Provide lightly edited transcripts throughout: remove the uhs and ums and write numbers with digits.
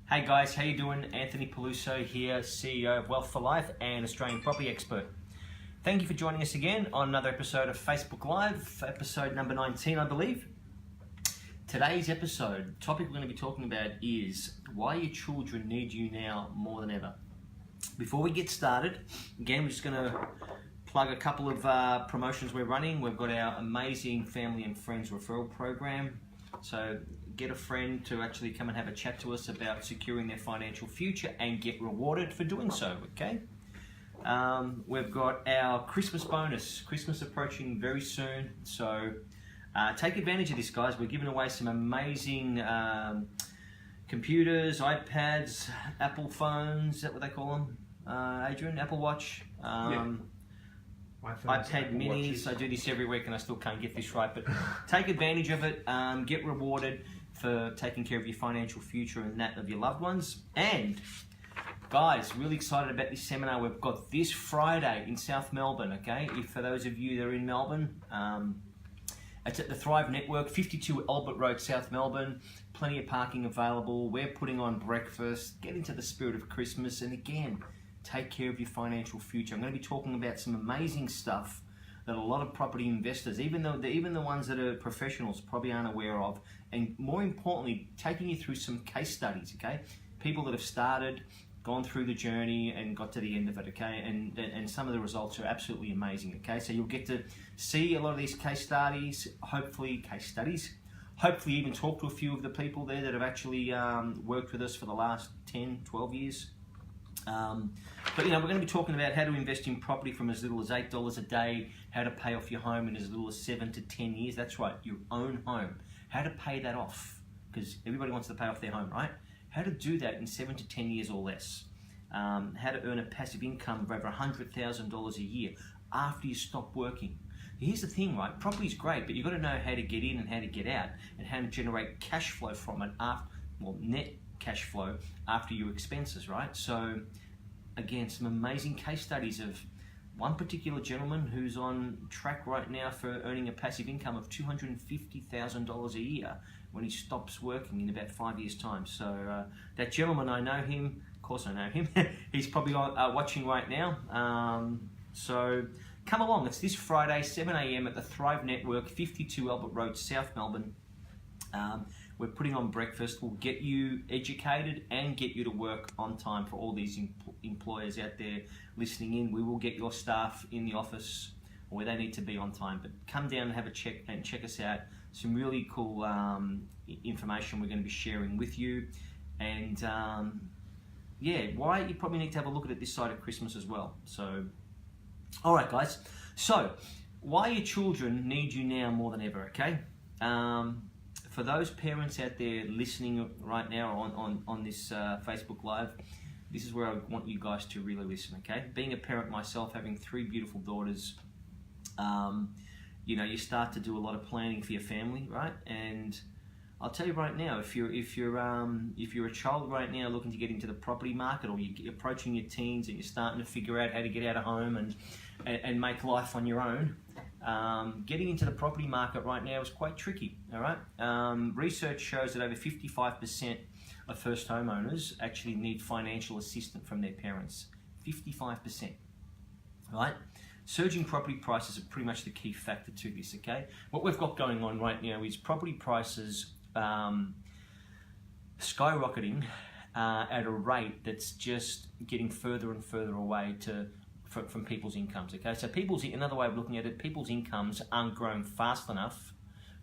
Hey guys, how you doing? Anthony Peluso here, CEO of Wealth for Life and Australian property expert. Thank you for joining us again on another episode of Facebook Live, episode number 19, I believe. Today's episode, topic we're going to be talking about is why your children need you now more than ever. Before we get started, again, we're just going to plug a couple of promotions we're running. We've got our amazing family and friends referral program. So get a friend to actually come and have a chat to us about securing their financial future and get rewarded for doing so, okay? We've got our Christmas bonus. Christmas approaching very soon, so take advantage of this, guys. We're giving away some amazing computers, iPads, Apple phones, is that what they call them? Adrian, Apple Watch? iPad minis. Watches. I do this every week and I still can't get this right, but take advantage of it, get rewarded for taking care of your financial future and that of your loved ones. And guys, really excited about this seminar we've got this Friday in South Melbourne, okay? For those of you that are in Melbourne, it's at the Thrive Network, 52 Albert Road, South Melbourne. Plenty of parking available. We're putting on breakfast, get into the spirit of Christmas, and again, take care of your financial future. I'm going to be talking about some amazing stuff that a lot of property investors, even the ones that are professionals, probably aren't aware of. And more importantly, taking you through some case studies, okay? People that have started, gone through the journey and got to the end of it, okay? And some of the results are absolutely amazing, okay? So you'll get to see a lot of these case studies, hopefully even talk to a few of the people there that have actually worked with us for the last 10, 12 years. But we're going to be talking about how to invest in property from as little as $8 a day, how to pay off your home in as little as 7 to 10 years. That's right, your own home. How to pay that off, because everybody wants to pay off their home, right? How to do that in 7 to 10 years or less. How to earn a passive income of over $100,000 a year after you stop working. Here's the thing, right? Property's great, but you've got to know how to get in and how to get out and how to generate cash flow from it net cash flow after your expenses, right? So again, some amazing case studies of one particular gentleman who's on track right now for earning a passive income of $250,000 a year when he stops working in about 5 years' time. So that gentleman, I know him, of course I know him, he's probably watching right now. So come along, it's this Friday, 7 a.m. at the Thrive Network, 52 Albert Road, South Melbourne. We're putting on breakfast. We'll get you educated and get you to work on time for all these employers out there listening in. We will get your staff in the office where they need to be on time. But come down and have a check and check us out. Some really cool information we're going to be sharing with you. And why you probably need to have a look at it this side of Christmas as well. So, all right, guys. So, why your children need you now more than ever, okay? For those parents out there listening right now on this Facebook Live, this is where I want you guys to really listen, okay? Being a parent myself, having 3 beautiful daughters, you start to do a lot of planning for your family, right? And I'll tell you right now, if you're a child right now looking to get into the property market, or you're approaching your teens and you're starting to figure out how to get out of home and make life on your own, getting into the property market right now is quite tricky, all right? Research shows that over 55% of first homeowners actually need financial assistance from their parents. 55%, right? Surging property prices are pretty much the key factor to this, okay? What we've got going on right now is property prices skyrocketing at a rate that's just getting further and further away from people's incomes, okay? So another way of looking at it, people's incomes aren't growing fast enough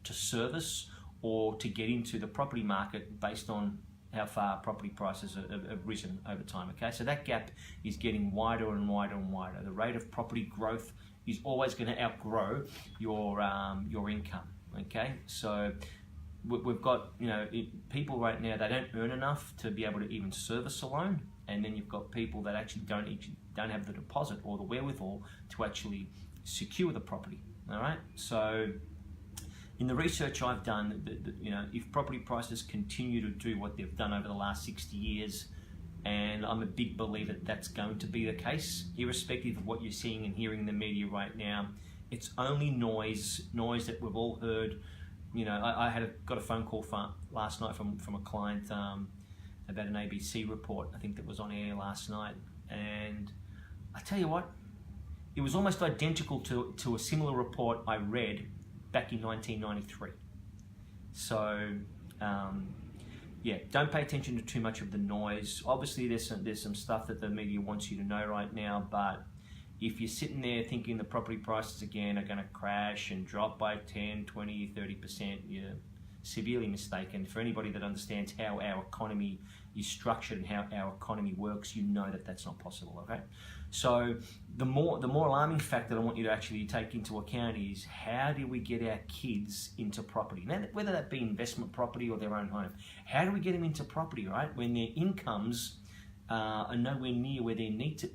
to service or to get into the property market based on how far property prices have risen over time, okay? So that gap is getting wider and wider and wider. The rate of property growth is always going to outgrow your income, okay? So we've got, people right now, they don't earn enough to be able to even service a loan, and then you've got people that actually don't have the deposit or the wherewithal to actually secure the property, all right? So in the research I've done, if property prices continue to do what they've done over the last 60 years, and I'm a big believer that's going to be the case, irrespective of what you're seeing and hearing in the media right now, it's only noise that we've all heard. I got a phone call last night from a client about an ABC report, I think that was on air last night. And I tell you what, it was almost identical to a similar report I read back in 1993. So, yeah, don't pay attention to too much of the noise. Obviously, there's some stuff that the media wants you to know right now, but if you're sitting there thinking the property prices again are going to crash and drop by 10, 20, 30%, you're severely mistaken. For anybody that understands how our economy is structured and how our economy works, you know that that's not possible, okay? So the more alarming fact that I want you to actually take into account is, how do we get our kids into property? Now, whether that be investment property or their own home, how do we get them into property, right? When their incomes are nowhere near where they need to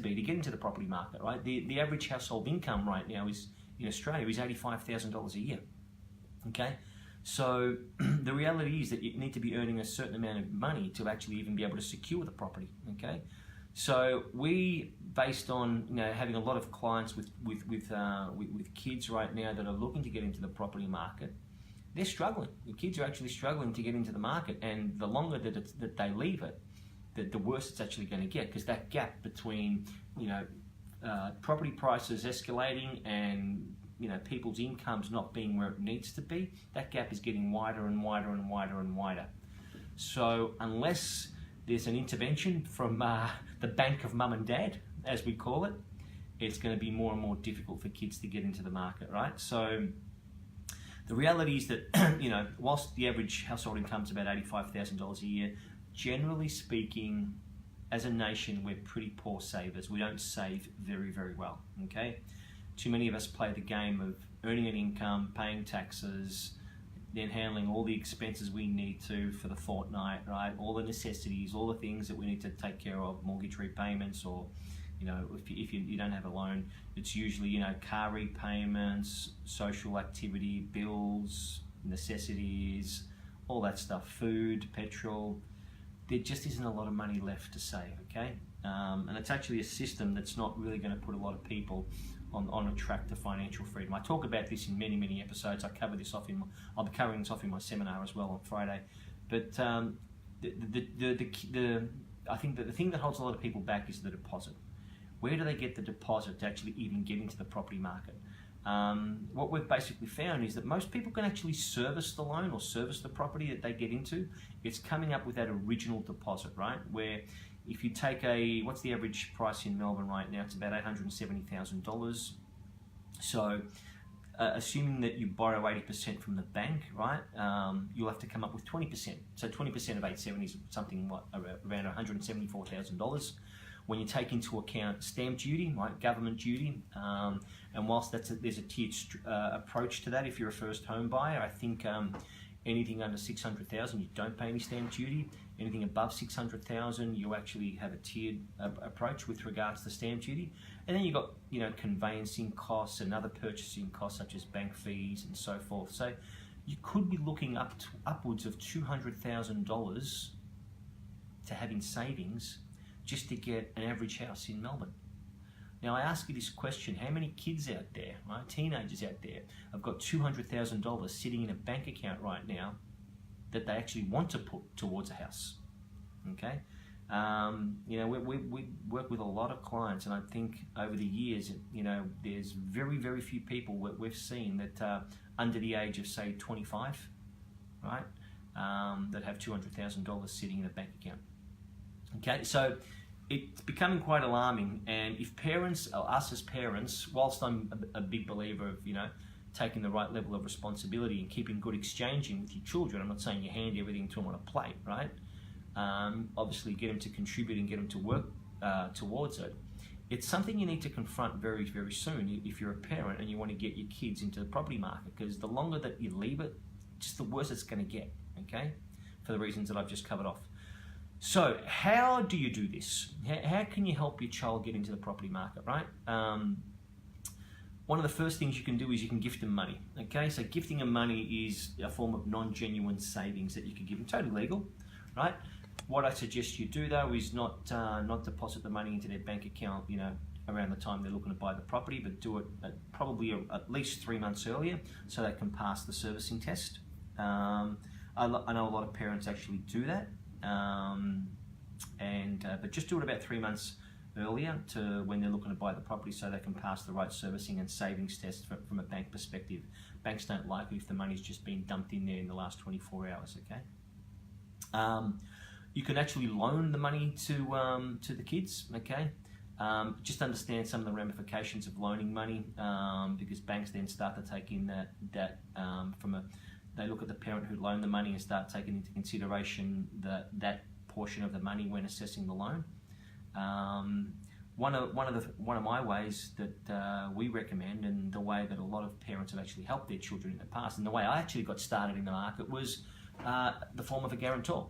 be to get into the property market, right? The average household income right now is in Australia is $85,000 a year, okay? So the reality is that you need to be earning a certain amount of money to actually even be able to secure the property, okay? So we, based on having a lot of clients with kids right now that are looking to get into the property market, they're struggling. The kids are actually struggling to get into the market, and the longer that they leave it, the worse it's actually going to get, because that gap between property prices escalating and people's incomes not being where it needs to be, that gap is getting wider and wider and wider and wider. So unless there's an intervention from the bank of mum and dad, as we call it, it's going to be more and more difficult for kids to get into the market, right? So the reality is that, whilst the average household income is about $85,000 a year, generally speaking, as a nation, we're pretty poor savers. We don't save very, very well, okay? Too many of us play the game of earning an income, paying taxes, then handling all the expenses we need to for the fortnight, right? All the necessities, all the things that we need to take care of, mortgage repayments, or, if you don't have a loan, it's usually, car repayments, social activity, bills, necessities, all that stuff, food, petrol. There just isn't a lot of money left to save, okay? And it's actually a system that's not really going to put a lot of people on a track to financial freedom. I talk about this in many, many episodes. I'll be covering this off in my seminar as well on Friday. But I think that the thing that holds a lot of people back is the deposit. Where do they get the deposit to actually even get into the property market? What we've basically found is that most people can actually service the loan or service the property that they get into. It's coming up with that original deposit, right? Where if you take what's the average price in Melbourne right now? It's about $870,000. So assuming that you borrow 80% from the bank, right, you'll have to come up with 20%. So 20% of 870 is something around $174,000. When you take into account stamp duty, right, government duty, and whilst there's a tiered approach to that, if you're a first home buyer, I think anything under $600,000 you don't pay any stamp duty. Anything above $600,000 you actually have a tiered approach with regards to stamp duty. And then you've got conveyancing costs and other purchasing costs such as bank fees and so forth. So you could be looking upwards of $200,000 to have in savings just to get an average house in Melbourne. Now I ask you this question: how many kids out there, right, teenagers out there, have got $200,000 sitting in a bank account right now that they actually want to put towards a house? Okay, we work with a lot of clients, and I think over the years, there's very, very few people we've seen that under the age of say 25, right, that have $200,000 sitting in a bank account. Okay, so it's becoming quite alarming, and if parents, or us as parents, whilst I'm a big believer of taking the right level of responsibility and keeping good exchanging with your children, I'm not saying you hand everything to them on a plate, right? Obviously get them to contribute and get them to work towards it. It's something you need to confront very, very soon if you're a parent and you want to get your kids into the property market, because the longer that you leave it, just the worse it's going to get, okay? For the reasons that I've just covered off. So how do you do this? How can you help your child get into the property market, right? One of the first things you can do is you can gift them money, okay? So gifting them money is a form of non-genuine savings that you can give them, totally legal, right? What I suggest you do though is not deposit the money into their bank account, around the time they're looking to buy the property, but do it probably at least 3 months earlier so they can pass the servicing test. I know a lot of parents actually do that. but just do it about 3 months earlier to when they're looking to buy the property, so they can pass the right servicing and savings test from a bank perspective. Banks don't like it if the money's just been dumped in there in the last 24 hours. Okay. You can actually loan the money to the kids. Okay. Just understand some of the ramifications of loaning money, because banks then start to take in they look at the parent who loaned the money and start taking into consideration that portion of the money when assessing the loan. One of my ways that we recommend, and the way that a lot of parents have actually helped their children in the past, and the way I actually got started in the market, was the form of a guarantor.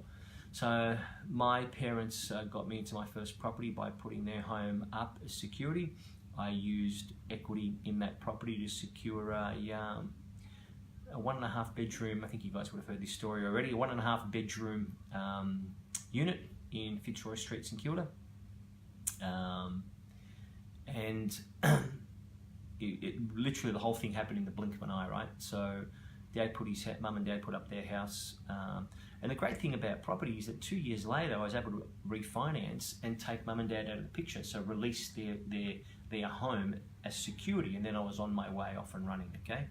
So my parents got me into my first property by putting their home up as security. I used equity in that property to secure a 1.5 bedroom, I think you guys would have heard this story already, a 1.5 bedroom unit in Fitzroy Street, St Kilda. And it literally, the whole thing happened in the blink of an eye, right? So Mum and Dad put up their house. And the great thing about property is that 2 years later, I was able to refinance and take Mum and Dad out of the picture. So release their home as security, and then I was on my way off and running, okay?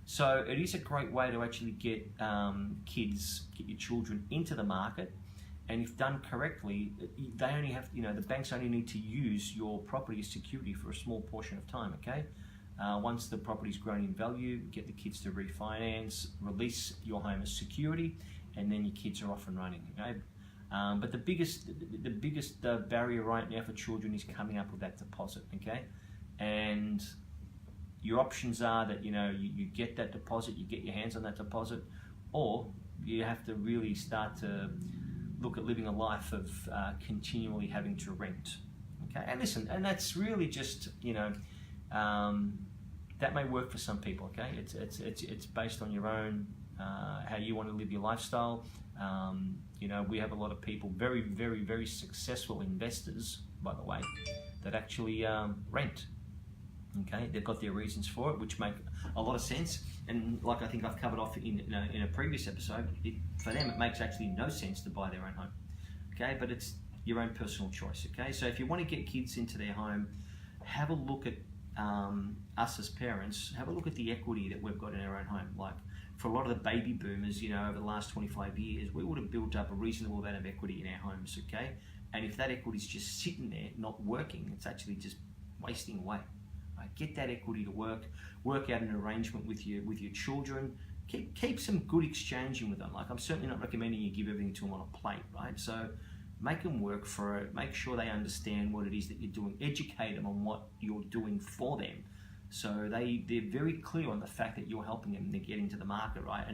So it is a great way to actually get your children into the market. And if done correctly, they only have, the banks only need to use your property as security for a small portion of time, okay? Once the property's grown in value, get the kids to refinance, release your home as security, and then your kids are off and running, okay? But the biggest barrier right now for children is coming up with that deposit, okay? And your options are that, you get that deposit, you get your hands on that deposit, or you have to really start to look at living a life of continually having to rent. Okay, and listen, and that's really just that may work for some people. Okay, it's based on your own how you want to live your lifestyle. We have a lot of people, very, very, very successful investors, by the way, that actually rent. Okay, they've got their reasons for it, which make a lot of sense. And like I think I've covered off in a previous episode, for them it makes actually no sense to buy their own home. Okay, but it's your own personal choice. Okay, so if you want to get kids into their home, have a look at us as parents. Have a look at the equity that we've got in our own home. Like for a lot of the baby boomers, over the last 25 years, we would have built up a reasonable amount of equity in our homes. Okay, and if that equity is just sitting there not working, it's actually just wasting away. Right? Get that equity to work out an arrangement with your children. Keep some good exchanging with them. Like I'm certainly not recommending you give everything to them on a plate, right? So make them work for it. Make sure they understand what it is that you're doing. Educate them on what you're doing for them. So they're very clear on the fact that you're helping them to get into the market, right?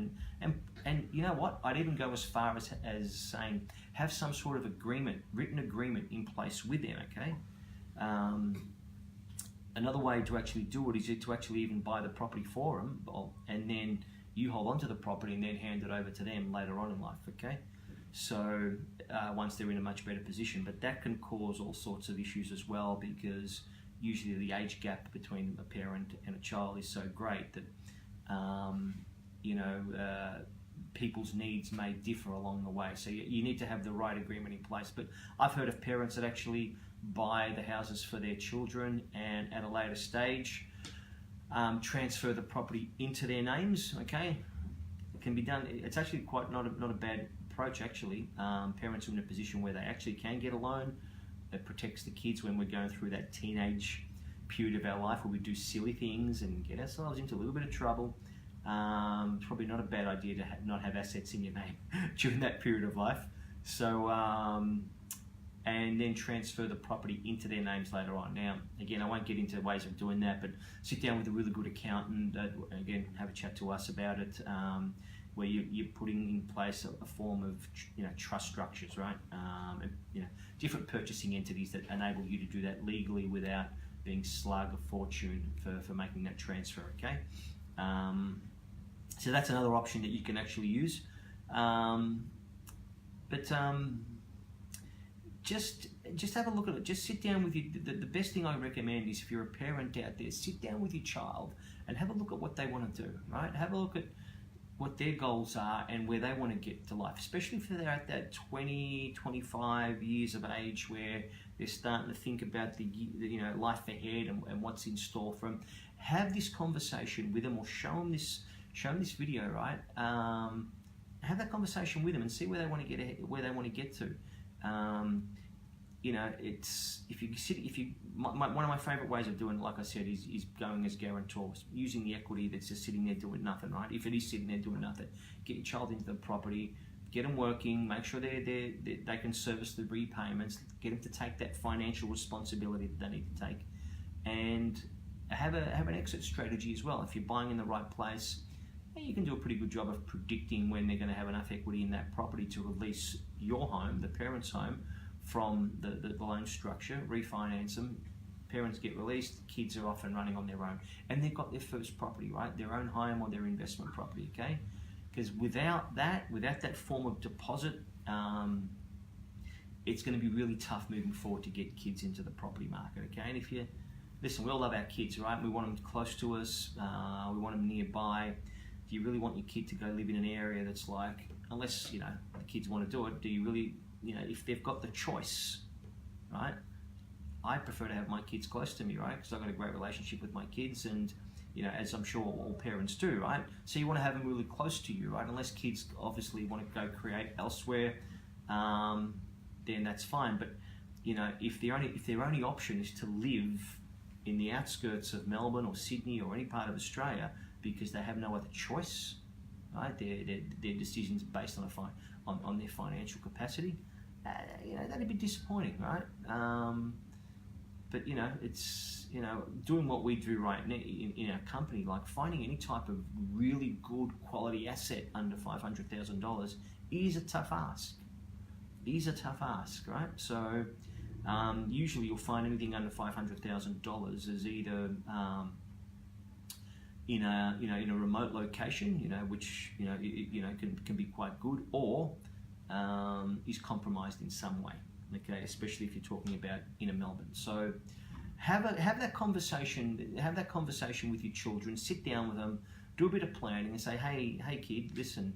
And you know what? I'd even go as far as saying have some sort of written agreement in place with them, okay? Another way to actually do it is to actually even buy the property for them, and then you hold on to the property and then hand it over to them later on in life, okay? So once they're in a much better position, but that can cause all sorts of issues as well, because usually the age gap between a parent and a child is so great that people's needs may differ along the way. So you need to have the right agreement in place. But I've heard of parents that actually buy the houses for their children and at a later stage transfer the property into their names. Okay, it can be done. It's actually quite not a bad approach actually. Parents are in a position where they actually can get a loan that protects the kids when we're going through that teenage period of our life where we do silly things and get ourselves into a little bit of trouble. It's probably not a bad idea to not have assets in your name during that period of life. So and then transfer the property into their names later on. Now, again, I won't get into ways of doing that, but sit down with a really good accountant, again, have a chat to us about it, where you're putting in place a form of trust structures, right? And, different purchasing entities that enable you to do that legally without being slugged a fortune for making that transfer, okay? So that's another option that you can actually use. Just have a look at it. Just sit down with you. The best thing I recommend is if you're a parent out there, sit down with your child and have a look at what they want to do, right? Have a look at what their goals are and where they want to get to life, especially if they're at that 20, 25 years of age where they're starting to think about the life ahead and what's in store for them. Have this conversation with them, or show them this video, right? Have that conversation with them and see where they want to get to. It's one of my favorite ways of doing it, like I said, is going as guarantors, using the equity that's just sitting there doing nothing, right? If it is sitting there doing nothing, get your child into the property, get them working, make sure they can service the repayments, get them to take that financial responsibility that they need to take, and have an exit strategy as well. If you're buying in the right place, you can do a pretty good job of predicting when they're going to have enough equity in that property to release your home, the parent's home, from the loan structure, refinance them, parents get released, kids are off and running on their own, and they've got their first property, right? Their own home or their investment property, okay? Because without that form of deposit, it's going to be really tough moving forward to get kids into the property market, okay? And listen, we all love our kids, right? We want them close to us, we want them nearby. Do you really want your kid to go live in an area that's like, unless, the kids want to do it, do you really, if they've got the choice, right? I prefer to have my kids close to me, right? Because I've got a great relationship with my kids, and, as I'm sure all parents do, right? So you want to have them really close to you, right? Unless kids obviously want to go create elsewhere, then that's fine. But, if their only option is to live in the outskirts of Melbourne or Sydney or any part of Australia because they have no other choice, right? Their decisions based on their financial capacity, that'd be disappointing, right? But it's doing what we do right now in our company, like finding any type of really good quality asset under $500,000 is a tough ask. Right? So usually you'll find anything under $500,000 is either in a remote location, which can be quite good, or is compromised in some way. Okay, especially if you're talking about inner Melbourne. So have that conversation with your children. Sit down with them, do a bit of planning, and say, hey kid, listen,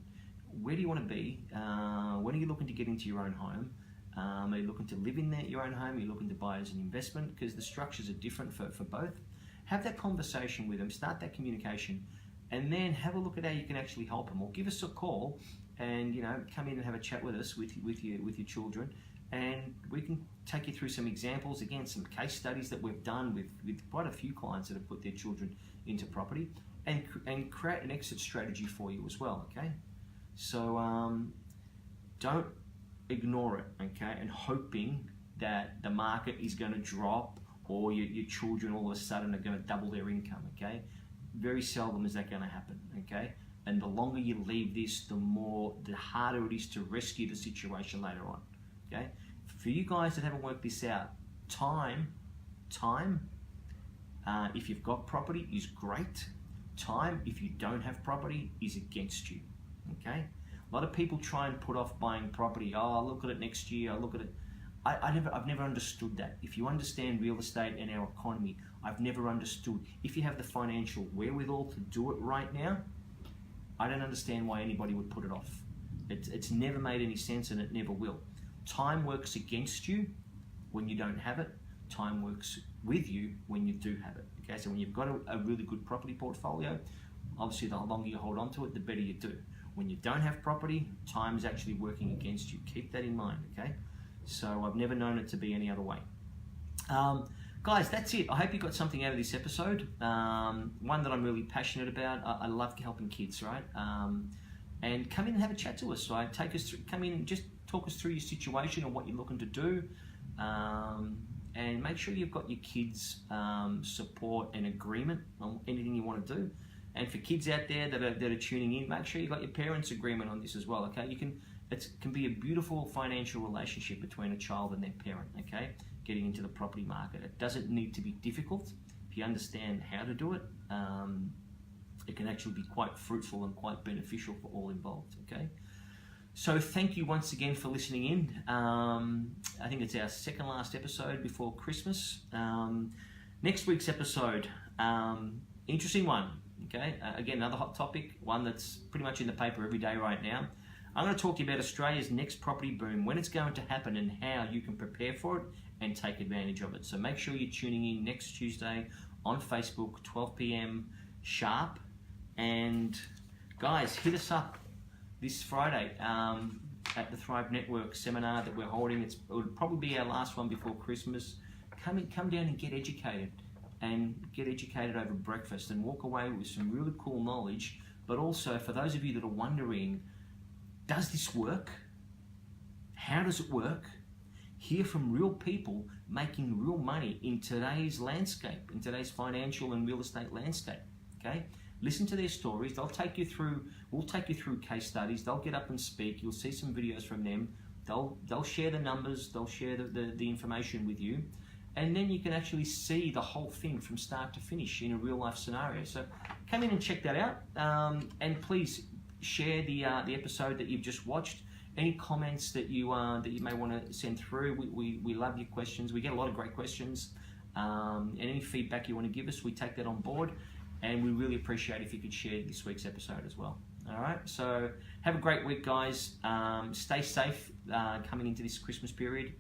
where do you want to be? When are you looking to get into your own home? Are you looking to live in your own home? Are you looking to buy as an investment? Because the structures are different for both. Have that conversation with them, start that communication, and then have a look at how you can actually help them. Or give us a call and come in and have a chat with us with your children, and we can take you through some examples, again, some case studies that we've done with quite a few clients that have put their children into property, and create an exit strategy for you as well, okay? So don't ignore it, okay, and hoping that the market is going to drop or your children all of a sudden are going to double their income, okay? Very seldom is that going to happen, okay? And the longer you leave this, the harder it is to rescue the situation later on, okay? For you guys that haven't worked this out, time, if you've got property, is great. Time, if you don't have property, is against you, okay? A lot of people try and put off buying property. Oh, I'll look at it next year, I'll look at it. I've never understood that. If you understand real estate and our economy, I've never understood. If you have the financial wherewithal to do it right now, I don't understand why anybody would put it off. It's never made any sense, and it never will. Time works against you when you don't have it. Time works with you when you do have it. Okay, so when you've got a really good property portfolio, obviously the longer you hold on to it, the better you do. When you don't have property, time is actually working against you. Keep that in mind, okay? So I've never known it to be any other way. Guys, that's it. I hope you got something out of this episode. One that I'm really passionate about. I love helping kids, right? And come in and have a chat to us, right? Come in and just talk us through your situation and what you're looking to do. And make sure you've got your kids' support and agreement on anything you want to do. And for kids out there that are tuning in, make sure you've got your parents' agreement on this as well, okay? It can be a beautiful financial relationship between a child and their parent, okay? Getting into the property market. It doesn't need to be difficult. If you understand how to do it, it can actually be quite fruitful and quite beneficial for all involved, okay? So thank you once again for listening in. I think it's our second last episode before Christmas. Next week's episode, interesting one. Okay, again, another hot topic, one that's pretty much in the paper every day right now. I'm going to talk to you about Australia's next property boom, when it's going to happen and how you can prepare for it and take advantage of it. So make sure you're tuning in next Tuesday on Facebook, 12 p.m. sharp. And guys, hit us up this Friday at the Thrive Network seminar that we're holding. It will probably be our last one before Christmas. Come down and get educated over breakfast and walk away with some really cool knowledge. But also, for those of you that are wondering, does this work? How does it work? Hear from real people making real money in today's landscape, in today's financial and real estate landscape. Okay? Listen to their stories. We'll take you through case studies. They'll get up and speak. You'll see some videos from them. They'll share the numbers. They'll share the information with you. And then you can actually see the whole thing from start to finish in a real life scenario. So come in and check that out. And please share the episode that you've just watched. Any comments that you may want to send through, we love your questions. We get a lot of great questions. And any feedback you want to give us, we take that on board. And we really appreciate if you could share this week's episode as well. All right, so have a great week, guys. Stay safe coming into this Christmas period.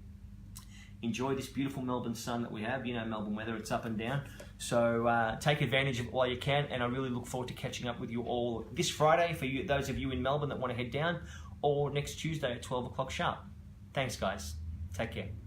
Enjoy this beautiful Melbourne sun that we have. You know, Melbourne weather, it's up and down. So take advantage of it while you can. And I really look forward to catching up with you all this Friday for you, those of you in Melbourne that want to head down, or next Tuesday at 12 o'clock sharp. Thanks, guys. Take care.